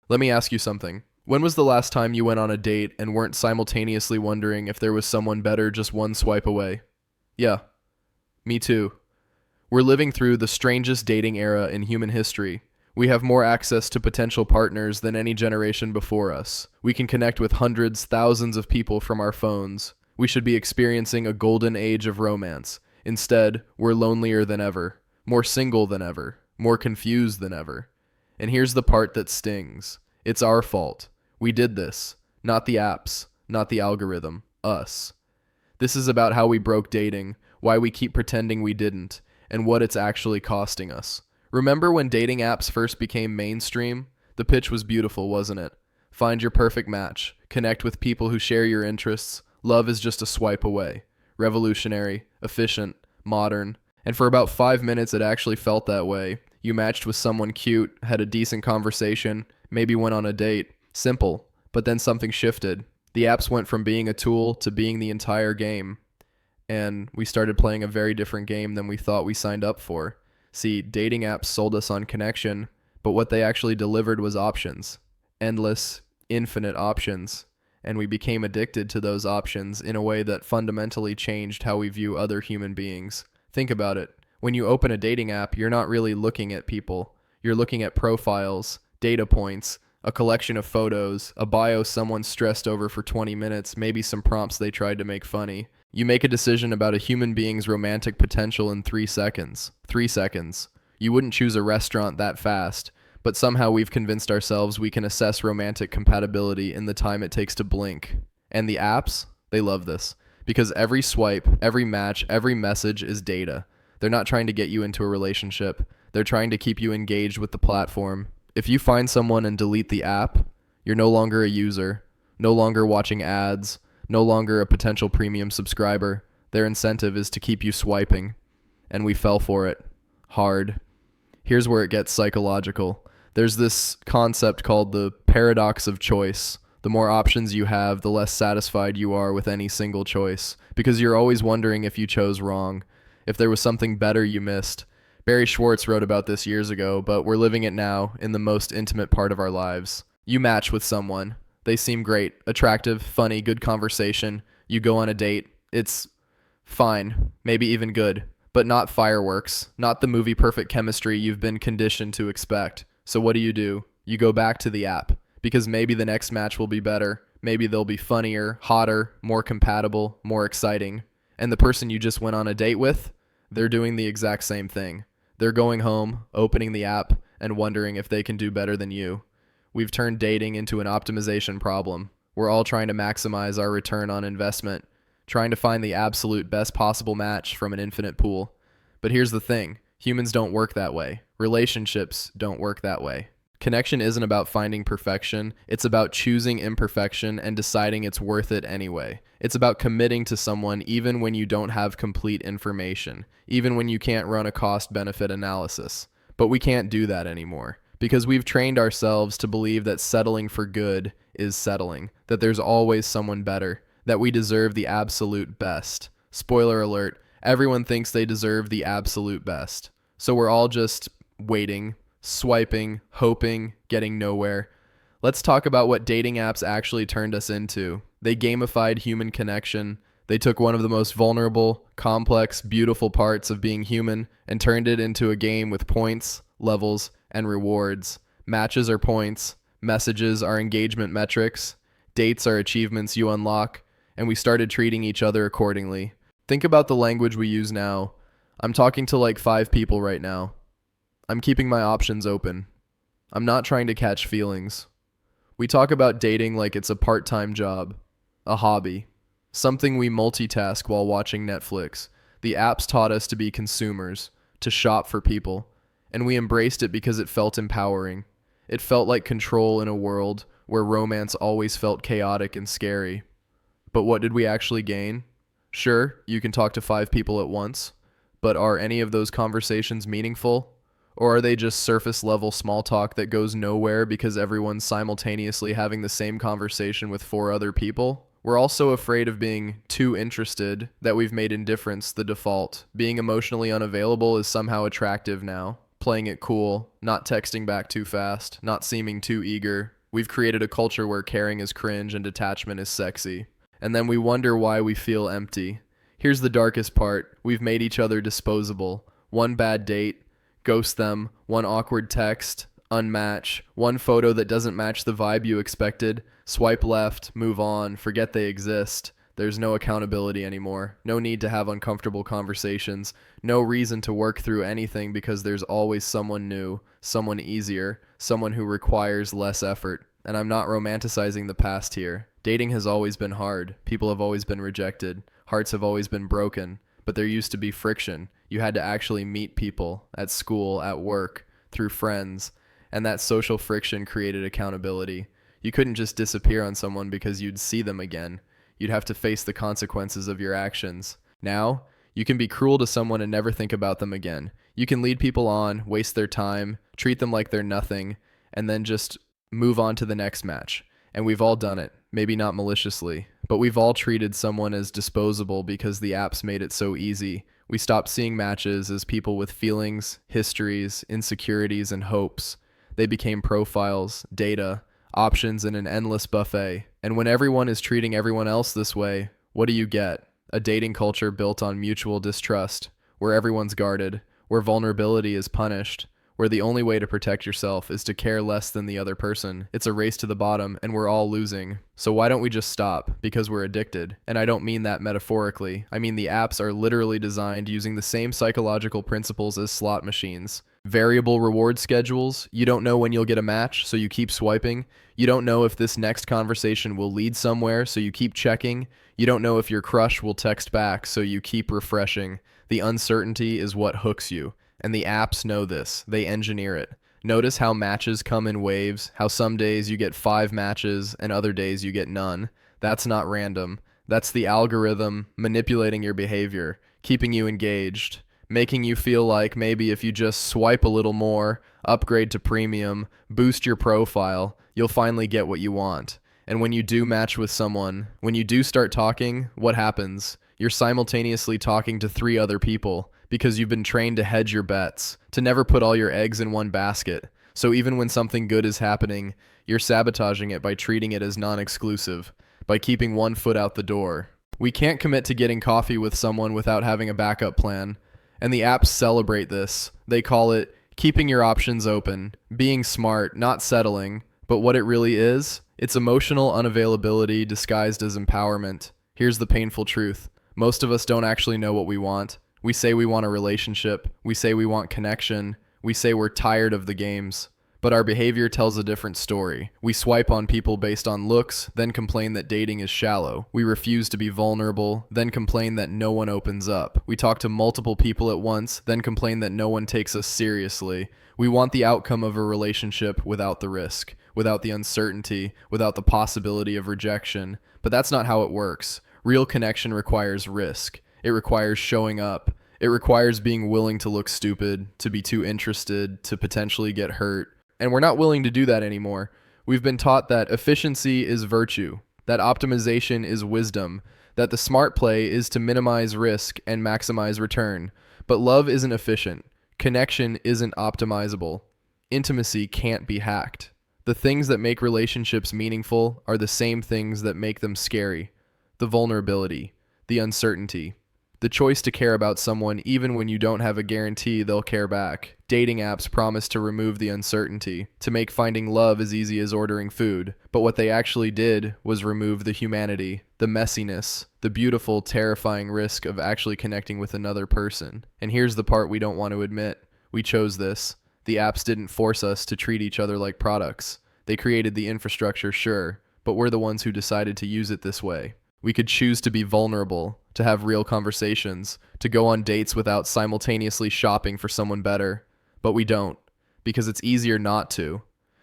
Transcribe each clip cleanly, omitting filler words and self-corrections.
Let me ask you something. When was the last time you went on a date and weren't simultaneously wondering if there was someone better just one swipe away? Yeah, me too. We're living through the strangest dating era in human history. We have more access to potential partners than any generation before us. We can connect with hundreds, thousands of people from our phones. We should be experiencing a golden age of romance. Instead, we're lonelier than ever, more single than ever, more confused than ever. And here's the part that stings. It's our fault. We did this. Not the apps, not the algorithm. Us. This is about how we broke dating, why we keep pretending we didn't, and what it's actually costing us. Remember when dating apps first became mainstream? The pitch was beautiful, wasn't it? Find your perfect match. Connect with people who share your interests. Love is just a swipe away. Revolutionary, efficient, modern. And for about 5 minutes it actually felt that way. You matched with someone cute, had a decent conversation, maybe went on a date. Simple. But then something shifted. The apps went from being a tool to being the entire game. And we started playing a very different game than we thought we signed up for. See, dating apps sold us on connection, but what they actually delivered was options. Endless, infinite options. And we became addicted to those options in a way that fundamentally changed how we view other human beings. Think about it. When you open a dating app, you're not really looking at people. You're looking at profiles, data points, a collection of photos, a bio someone stressed over for 20 minutes, maybe some prompts they tried to make funny. You make a decision about a human being's romantic potential in 3 seconds. 3 seconds. You wouldn't choose a restaurant that fast, but somehow we've convinced ourselves we can assess romantic compatibility in the time it takes to blink. And the apps, they love this. Because every swipe, every match, every message is data. They're not trying to get you into a relationship. They're trying to keep you engaged with the platform. If you find someone and delete the app, you're no longer a user, no longer watching ads, no longer a potential premium subscriber. Their incentive is to keep you swiping. And we fell for it. Hard. Here's where it gets psychological. There's this concept called the paradox of choice. The more options you have, the less satisfied you are with any single choice, because you're always wondering if you chose wrong, if there was something better you missed. Barry Schwartz wrote about this years ago, but we're living it now in the most intimate part of our lives. You match with someone. They seem great, attractive, funny, good conversation. You go on a date. It's fine, maybe even good, but not fireworks, not the movie perfect chemistry you've been conditioned to expect. So what do? You go back to the app, because maybe the next match will be better. Maybe they'll be funnier, hotter, more compatible, more exciting. And the person you just went on a date with, they're doing the exact same thing. They're going home, opening the app, and wondering if they can do better than you. We've turned dating into an optimization problem. We're all trying to maximize our return on investment, trying to find the absolute best possible match from an infinite pool. But here's the thing. Humans don't work that way. Relationships don't work that way. Connection isn't about finding perfection. It's about choosing imperfection and deciding it's worth it anyway. It's about committing to someone even when you don't have complete information, even when you can't run a cost-benefit analysis. But we can't do that anymore, because we've trained ourselves to believe that settling for good is settling, that there's always someone better, that we deserve the absolute best. Spoiler alert, everyone thinks they deserve the absolute best. So we're all just waiting, swiping, hoping, getting nowhere. Let's talk about what dating apps actually turned us into. They gamified human connection. They took one of the most vulnerable, complex, beautiful parts of being human and turned it into a game with points, levels, and rewards. Matches are points, messages are engagement metrics, dates are achievements you unlock, and we started treating each other accordingly. Think about the language we use now. I'm talking to like 5 people right now. I'm keeping my options open. I'm not trying to catch feelings. We talk about dating like it's a part-time job, a hobby, something we multitask while watching Netflix. The apps taught us to be consumers, to shop for people, and we embraced it because it felt empowering. It felt like control in a world where romance always felt chaotic and scary. But what did we actually gain? Sure, you can talk to 5 people at once, but are any of those conversations meaningful? Or are they just surface-level small talk that goes nowhere because everyone's simultaneously having the same conversation with 4 other people? We're also afraid of being too interested that we've made indifference the default. Being emotionally unavailable is somehow attractive now. Playing it cool, not texting back too fast, not seeming too eager. We've created a culture where caring is cringe and detachment is sexy. And then we wonder why we feel empty. Here's the darkest part. We've made each other disposable. One bad date, ghost them. One awkward text, unmatch. One photo that doesn't match the vibe you expected. Swipe left, move on, forget they exist. There's no accountability anymore. No need to have uncomfortable conversations. No reason to work through anything because there's always someone new, someone easier, someone who requires less effort. And I'm not romanticizing the past here. Dating has always been hard. People have always been rejected. Hearts have always been broken. But there used to be friction. You had to actually meet people at school, at work, through friends. And that social friction created accountability. You couldn't just disappear on someone because you'd see them again. You'd have to face the consequences of your actions. Now, you can be cruel to someone and never think about them again. You can lead people on, waste their time, treat them like they're nothing, and then just move on to the next match. And we've all done it. Maybe not maliciously, but we've all treated someone as disposable because the apps made it so easy. We stopped seeing matches as people with feelings, histories, insecurities, and hopes. They became profiles, data, options in an endless buffet. And when everyone is treating everyone else this way, what do you get? A dating culture built on mutual distrust, where everyone's guarded, where vulnerability is punished, where the only way to protect yourself is to care less than the other person. It's a race to the bottom, and we're all losing. So why don't we just stop? Because we're addicted. And I don't mean that metaphorically. I mean the apps are literally designed using the same psychological principles as slot machines. Variable reward schedules. You don't know when you'll get a match, so you keep swiping. You don't know if this next conversation will lead somewhere, so you keep checking. You don't know if your crush will text back, so you keep refreshing. The uncertainty is what hooks you. And the apps know this. They engineer it. Notice how matches come in waves, how some days you get 5 matches and other days you get none. That's not random. That's the algorithm manipulating your behavior, keeping you engaged, making you feel like maybe if you just swipe a little more, upgrade to premium, boost your profile, you'll finally get what you want. And when you do match with someone, when you do start talking, what happens? You're simultaneously talking to 3 other people because you've been trained to hedge your bets, to never put all your eggs in one basket. So even when something good is happening, you're sabotaging it by treating it as non-exclusive, by keeping one foot out the door. We can't commit to getting coffee with someone without having a backup plan. And the apps celebrate this. They call it keeping your options open, being smart, not settling. But what it really is, it's emotional unavailability disguised as empowerment. Here's the painful truth. Most of us don't actually know what we want. We say we want a relationship. We say we want connection. We say we're tired of the games. But our behavior tells a different story. We swipe on people based on looks, then complain that dating is shallow. We refuse to be vulnerable, then complain that no one opens up. We talk to multiple people at once, then complain that no one takes us seriously. We want the outcome of a relationship without the risk, without the uncertainty, without the possibility of rejection. But that's not how it works. Real connection requires risk. It requires showing up. It requires being willing to look stupid, to be too interested, to potentially get hurt. And we're not willing to do that anymore. We've been taught that efficiency is virtue, that optimization is wisdom, that the smart play is to minimize risk and maximize return. But love isn't efficient. Connection isn't optimizable. Intimacy can't be hacked. The things that make relationships meaningful are the same things that make them scary. The vulnerability, the uncertainty, the choice to care about someone even when you don't have a guarantee they'll care back. Dating apps promise to remove the uncertainty, to make finding love as easy as ordering food. But what they actually did was remove the humanity, the messiness, the beautiful, terrifying risk of actually connecting with another person. And here's the part we don't want to admit. We chose this. The apps didn't force us to treat each other like products. They created the infrastructure, sure, but we're the ones who decided to use it this way. We could choose to be vulnerable, to have real conversations, to go on dates without simultaneously shopping for someone better. But we don't, because it's easier not to,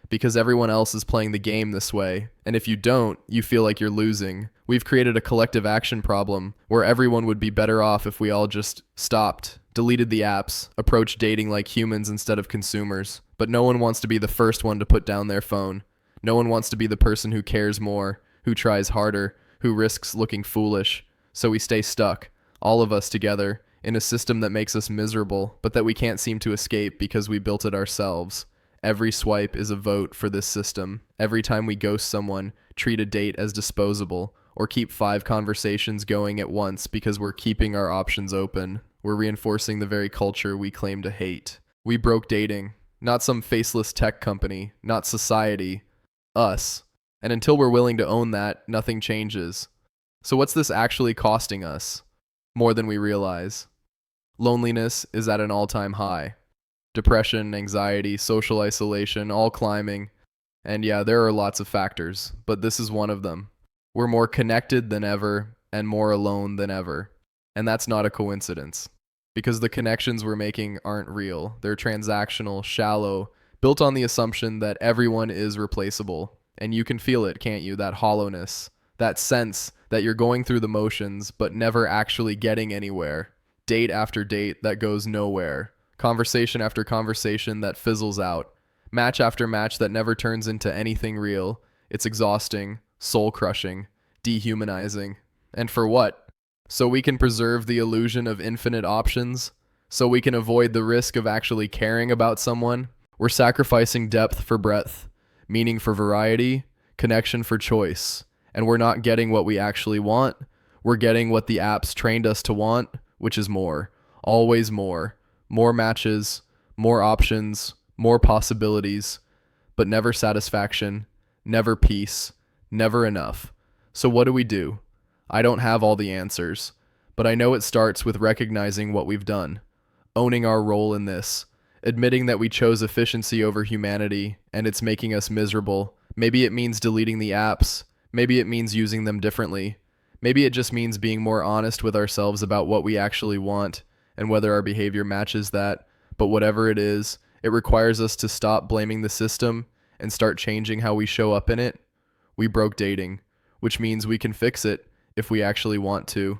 because everyone else is playing the game this way, and if you don't, you feel like you're losing. We've created a collective action problem where everyone would be better off if we all just stopped, deleted the apps, approached dating like humans instead of consumers. But no one wants to be the first one to put down their phone. No one wants to be the person who cares more, who tries harder, who risks looking foolish. So we stay stuck, all of us together, in a system that makes us miserable, but that we can't seem to escape because we built it ourselves. Every swipe is a vote for this system. Every time we ghost someone, treat a date as disposable, or keep 5 conversations going at once because we're keeping our options open, we're reinforcing the very culture we claim to hate. We broke dating. Not some faceless tech company, not society, us. And until we're willing to own that, nothing changes. So what's this actually costing us? More than we realize. Loneliness is at an all-time high. Depression, anxiety, social isolation, all climbing. And yeah, there are lots of factors, but this is one of them. We're more connected than ever and more alone than ever. And that's not a coincidence. Because the connections we're making aren't real. They're transactional, shallow, built on the assumption that everyone is replaceable. And you can feel it, can't you? That hollowness, that sense that you're going through the motions but never actually getting anywhere. Date after date that goes nowhere. Conversation after conversation that fizzles out. Match after match that never turns into anything real. It's exhausting, soul-crushing, dehumanizing. And for what? So we can preserve the illusion of infinite options? So we can avoid the risk of actually caring about someone? We're sacrificing depth for breadth, meaning for variety, connection for choice. And we're not getting what we actually want. We're getting what the apps trained us to want, which is more. Always more. More matches, more options, more possibilities, but never satisfaction, never peace, never enough. So what do? I don't have all the answers, but I know it starts with recognizing what we've done, owning our role in this, admitting that we chose efficiency over humanity and it's making us miserable. Maybe it means deleting the apps, maybe it means using them differently, maybe it just means being more honest with ourselves about what we actually want and whether our behavior matches that. But whatever it is, it requires us to stop blaming the system and start changing how we show up in it. We broke dating, which means we can fix it if we actually want to.